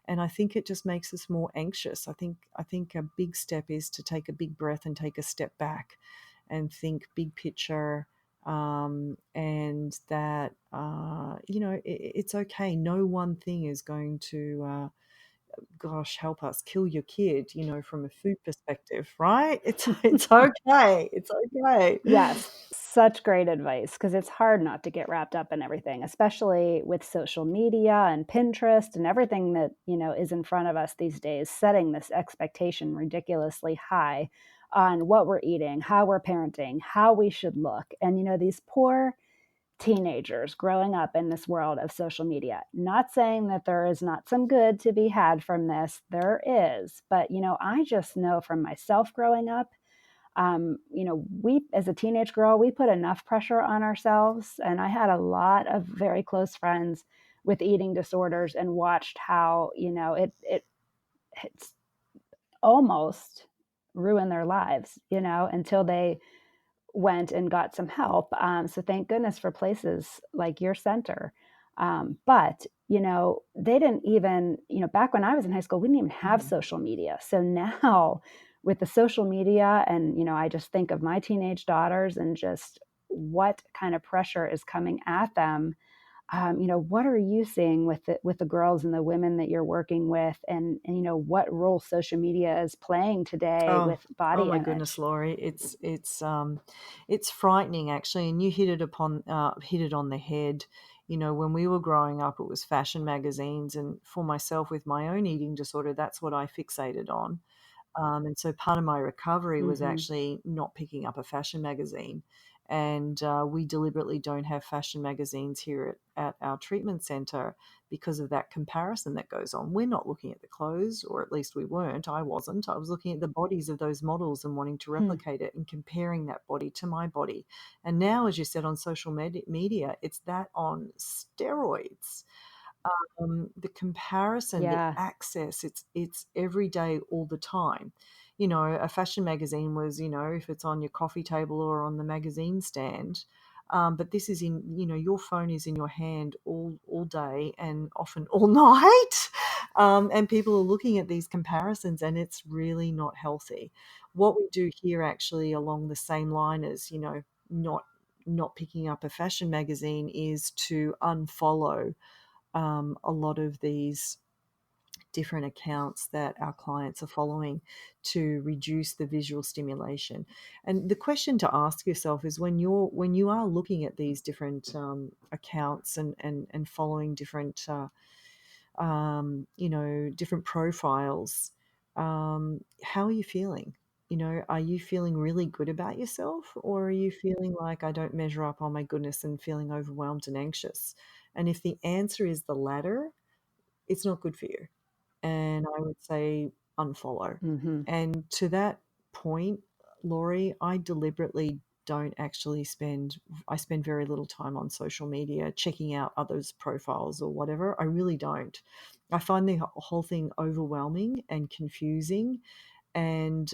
and I think it just makes us more anxious. I think a big step is to take a big breath and take a step back and think big picture, and that it's okay. No one thing is going to gosh help us kill your kid, from a food perspective, right? It's okay. It's okay. Yes, such great advice, because it's hard not to get wrapped up in everything, especially with social media and Pinterest and everything that, is in front of us these days, setting this expectation ridiculously high on what we're eating, how we're parenting, how we should look. And, these poor teenagers growing up in this world of social media. Not saying that there is not some good to be had from this, there is. But, I just know from myself growing up, we, as a teenage girl, we put enough pressure on ourselves. And I had a lot of very close friends with eating disorders and watched how, it's almost ruined their lives, until they went and got some help. So thank goodness for places like your center. But, they didn't even, back when I was in high school, we didn't even have social media. So now with the social media and, I just think of my teenage daughters and just what kind of pressure is coming at them. What are you seeing with the girls and the women that you're working with, and what role social media is playing today Oh, with oh body my goodness, image? Laurie, it's frightening actually, and you hit it on the head. When we were growing up, it was fashion magazines, and for myself with my own eating disorder, that's what I fixated on. And so part of my recovery was Hmm. actually not picking up a fashion magazine. And we deliberately don't have fashion magazines here at our treatment center because of that comparison that goes on. We're not looking at the clothes, or at least we weren't. I wasn't. I was looking at the bodies of those models and wanting to Hmm. replicate it and comparing that body to my body. And now, as you said, on social media, it's that on steroids. The comparison, the Yeah. access, it's every day, all the time. A fashion magazine was, if it's on your coffee table or on the magazine stand. But this is your phone is in your hand all day and often all night. And people are looking at these comparisons, and it's really not healthy. What we do here actually along the same line as, not picking up a fashion magazine is to unfollow a lot of these different accounts that our clients are following to reduce the visual stimulation. And the question to ask yourself is, when you are looking at these different accounts and following different different profiles, how are you feeling? Are you feeling really good about yourself, or are you feeling like, I don't measure up, oh my goodness, and feeling overwhelmed and anxious? And if the answer is the latter, it's not good for you. And I would say unfollow. Hmm. And to that point, Laurie, I deliberately don't actually I spend very little time on social media checking out others' profiles or whatever. I really don't. I find the whole thing overwhelming and confusing, and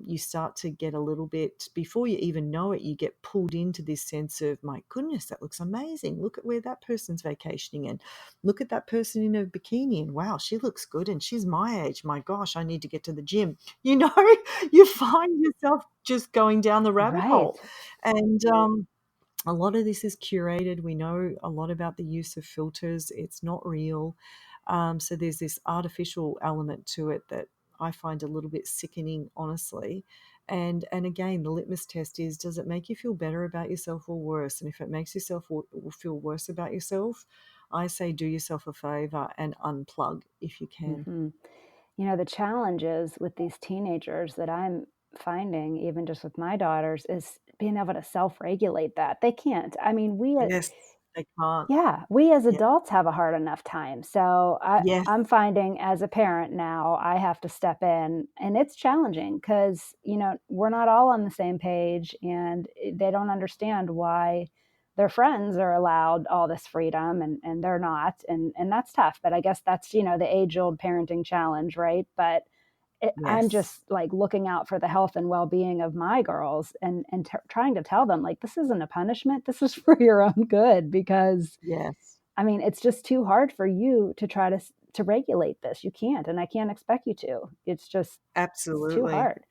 you start to get a little bit, before you even know it, you get pulled into this sense of, my goodness, that looks amazing, look at where that person's vacationing, and look at that person in a bikini, and wow, she looks good, and she's my age, my gosh, I need to get to the gym. You find yourself just going down the rabbit Right. hole. And a lot of this is curated. We know a lot about the use of filters. It's not real. So there's this artificial element to it that I find a little bit sickening, honestly. And again, the litmus test is, does it make you feel better about yourself or worse? And if it makes yourself feel worse about yourself, I say do yourself a favor and unplug if you can. Hmm. The challenges with these teenagers that I'm finding, even just with my daughters, is being able to self-regulate that. They can't. I mean, Yes, they can't. yeah, we as Yeah. adults have a hard enough time. So Yes. I'm finding as a parent now, I have to step in, and it's challenging because, we're not all on the same page, and they don't understand why their friends are allowed all this freedom and they're not. And that's tough. But I guess that's, the age old parenting challenge, right? But I'm Yes. just like looking out for the health and well-being of my girls and trying to tell them like, this isn't a punishment. This is for your own good, because Yes. I mean, it's just too hard for you to try to regulate this. You can't, and I can't expect you to. It's too Absolutely. hard.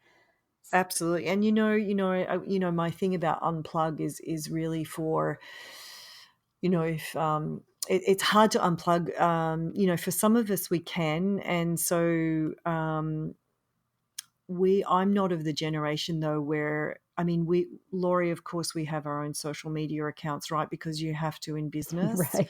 Absolutely. And my thing about unplug is really for, if it's hard to unplug. For some of us we can, and so I'm not of the generation though where, I mean, Laurie, of course, we have our own social media accounts, right? Because you have to in business. Right.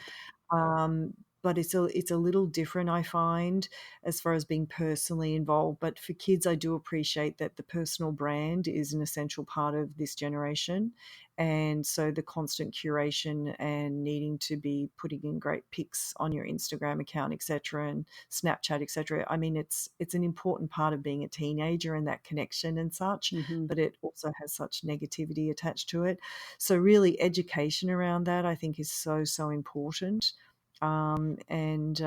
Um, but it's a little different, I find, as far as being personally involved. But for kids, I do appreciate that the personal brand is an essential part of this generation, and so the constant curation and needing to be putting in great pics on your Instagram account, etc., and Snapchat, etc. I mean, it's an important part of being a teenager and that connection and such, Hmm. but it also has such negativity attached to it. So really, education around that I think is so important. And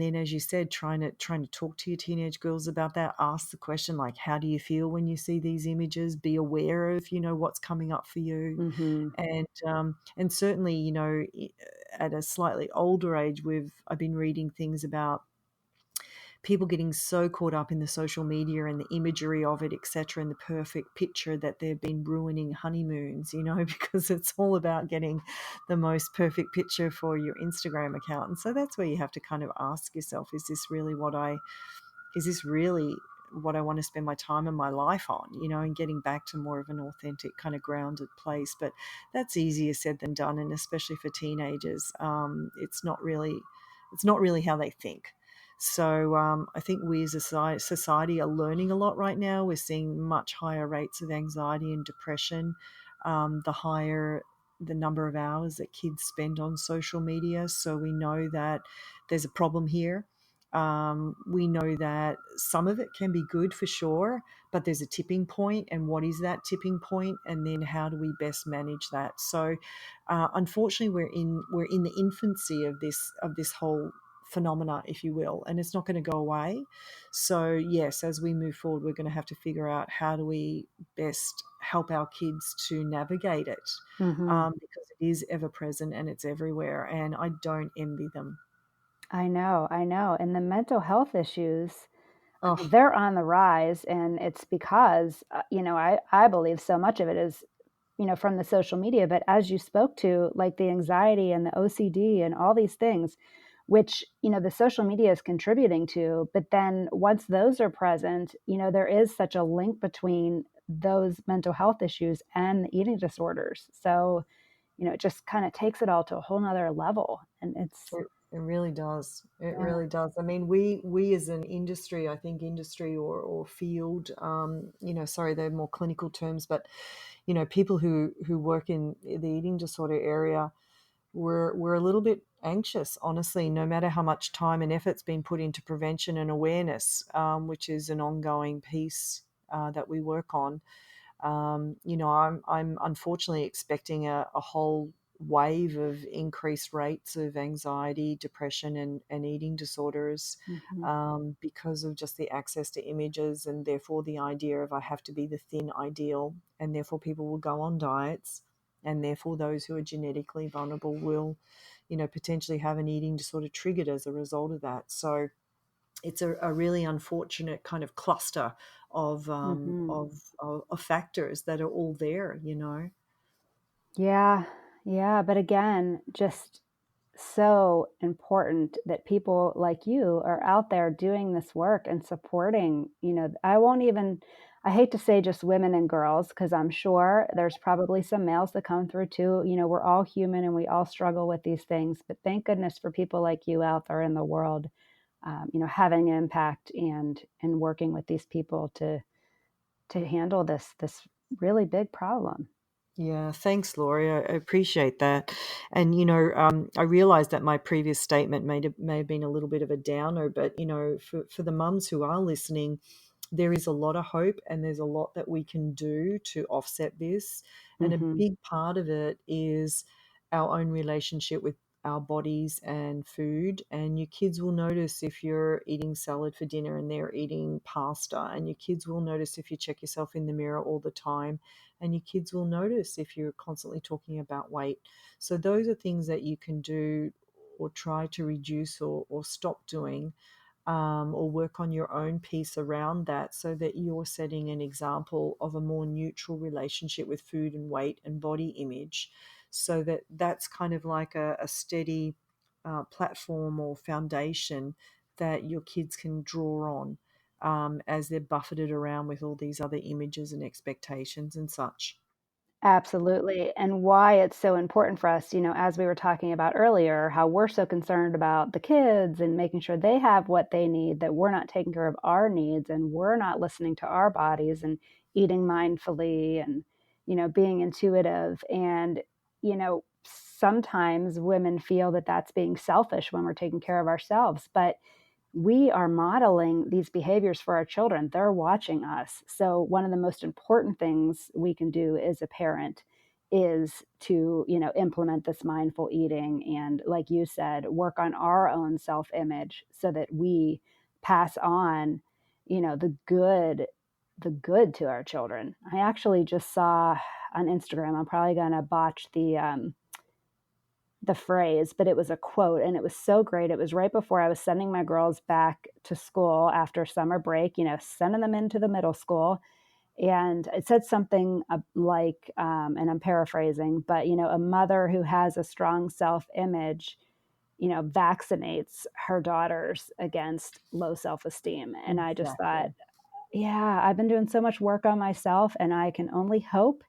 then, as you said, trying to talk to your teenage girls about that. Ask the question like, how do you feel when you see these images? Be aware of what's coming up for you, Hmm. and certainly at a slightly older age, I've been reading things about people getting so caught up in the social media and the imagery of it, etc., and the perfect picture that they've been ruining honeymoons, because it's all about getting the most perfect picture for your Instagram account. And so that's where you have to kind of ask yourself, is this really what I want to spend my time and my life on, and getting back to more of an authentic kind of grounded place. But that's easier said than done. And especially for teenagers, it's not really how they think. So I think we as a society are learning a lot right now. We're seeing much higher rates of anxiety and depression, the higher the number of hours that kids spend on social media. So we know that there's a problem here. We know that some of it can be good for sure, but there's a tipping point, and what is that tipping point, and then how do we best manage that? So, unfortunately, we're in the infancy of this whole phenomena, if you will, and it's not going to go away. So, yes, as we move forward, we're going to have to figure out how do we best help our kids to navigate it, Hmm. because it is ever present and it's everywhere, and I don't envy them. I know, I know. And the mental health issues, I mean, Oh, they're on the rise, and it's because, I believe so much of it is, from the social media. But as you spoke to, like the anxiety and the OCD and all these things, which, the social media is contributing to. But then once those are present, there is such a link between those mental health issues and the eating disorders. So, it just kind of takes it all to a whole nother level. And it really does. It yeah. really does. I mean, we as an industry, I think industry or field, sorry, they're more clinical terms, but people who work in the eating disorder area, we're a little bit anxious, honestly, no matter how much time and effort's been put into prevention and awareness, which is an ongoing piece that we work on. I'm unfortunately expecting a whole wave of increased rates of anxiety, depression, and eating disorders, Hmm. because of just the access to images, and therefore the idea of I have to be the thin ideal, and therefore people will go on diets, and therefore those who are genetically vulnerable will, potentially have an eating disorder triggered as a result of that. So it's a really unfortunate kind of cluster of, Hmm. of factors that are all there. Yeah, yeah. But again, just so important that people like you are out there doing this work and supporting. I hate to say just women and girls, because I'm sure there's probably some males that come through too. We're all human and we all struggle with these things. But thank goodness for people like you out there in the world, having an impact and working with these people to handle this really big problem. Yeah, thanks, Laurie. I appreciate that. And I realised that my previous statement may have been a little bit of a downer, but for the mums who are listening, there is a lot of hope, and there's a lot that we can do to offset this. And a Hmm. big part of it is our own relationship our bodies and food. And your kids will notice if you're eating salad for dinner and they're eating pasta, and your kids will notice if you check yourself in the mirror all the time, and your kids will notice if you're constantly talking about weight. So those are things that you can do or try to reduce or stop doing, or work on your own piece around that, so that you're setting an example of a more neutral relationship with food and weight and body image, so that that's kind of like a steady platform or foundation that your kids can draw on, as they're buffeted around with all these other images and expectations and such. Absolutely. And why it's so important for us, as we were talking about earlier, how we're so concerned about the kids and making sure they have what they need, that we're not taking care of our needs and we're not listening to our bodies and eating mindfully and, being intuitive. And, sometimes women feel that that's being selfish when we're taking care of ourselves. But we are modeling these behaviors for our children. They're watching us. So one of the most important things we can do as a parent is to, implement this mindful eating and, like you said, work on our own self-image so that we pass on, the good to our children. I actually just saw on Instagram, I'm probably going to botch the phrase, but it was a quote and it was so great. It was right before I was sending my girls back to school after summer break, sending them into the middle school. And it said something like, and I'm paraphrasing, but, a mother who has a strong self-image, vaccinates her daughters against low self-esteem. And I just thought, Exactly. yeah, I've been doing so much work on myself and I can only hope,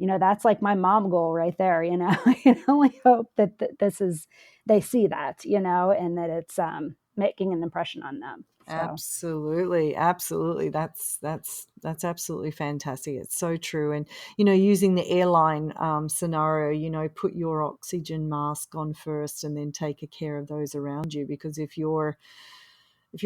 that's like my mom goal right there. I can only hope that they see that, and that it's making an impression on them. So, Absolutely, absolutely. That's absolutely fantastic. It's so true. And using the airline scenario, put your oxygen mask on first, and then take care of those around you. Because if you're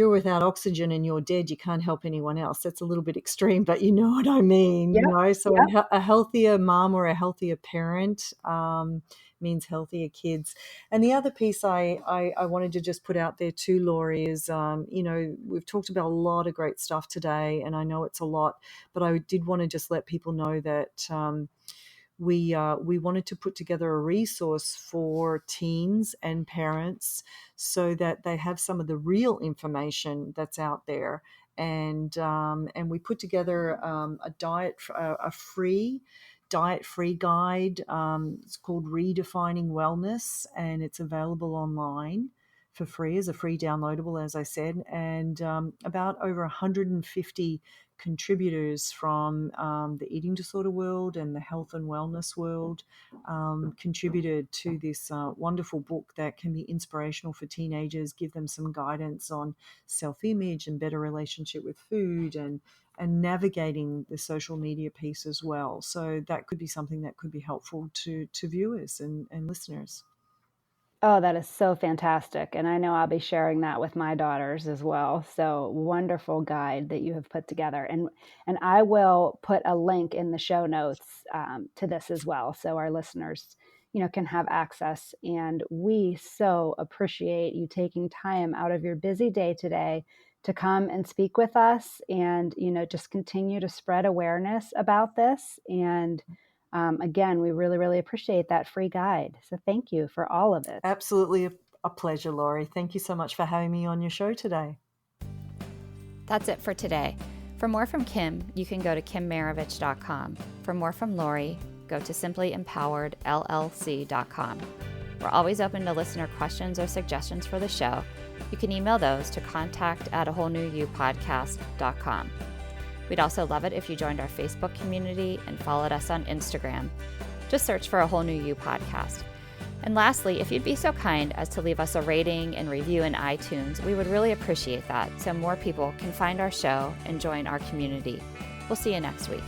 without oxygen and you're dead, you can't help anyone else. That's a little bit extreme, but you know what I mean. yep, So yep. a healthier mom or a healthier parent means healthier kids. And the other piece I wanted to just put out there too, Laurie, is we've talked about a lot of great stuff today, and I know it's a lot, but I did want to just let people know that. We wanted to put together a resource for teens and parents, so that they have some of the real information that's out there. And we put together a free diet-free guide. It's called Redefining Wellness, and it's available online for free as a free downloadable, as I said. And about over 150 contributors from the eating disorder world and the health and wellness world contributed to this wonderful book that can be inspirational for teenagers, give them some guidance on self-image and better relationship with food, and navigating the social media piece as well. So that could be something that could be helpful to viewers and listeners. Oh, that is so fantastic. And I know I'll be sharing that with my daughters as well. So wonderful guide that you have put together. And I will put a link in the show notes to this as well. So our listeners, can have access. And we so appreciate you taking time out of your busy day today to come and speak with us and, just continue to spread awareness about this. And again, we really, really appreciate that free guide. So thank you for all of it. Absolutely a pleasure, Laurie. Thank you so much for having me on your show today. That's it for today. For more from Kim, you can go to kimmaravich.com. For more from Laurie, go to simplyempoweredllc.com. We're always open to listener questions or suggestions for the show. You can email those to contact@awholenewyoupodcast.com. We'd also love it if you joined our Facebook community and followed us on Instagram. Just search for A Whole New You Podcast. And lastly, if you'd be so kind as to leave us a rating and review in iTunes, we would really appreciate that so more people can find our show and join our community. We'll see you next week.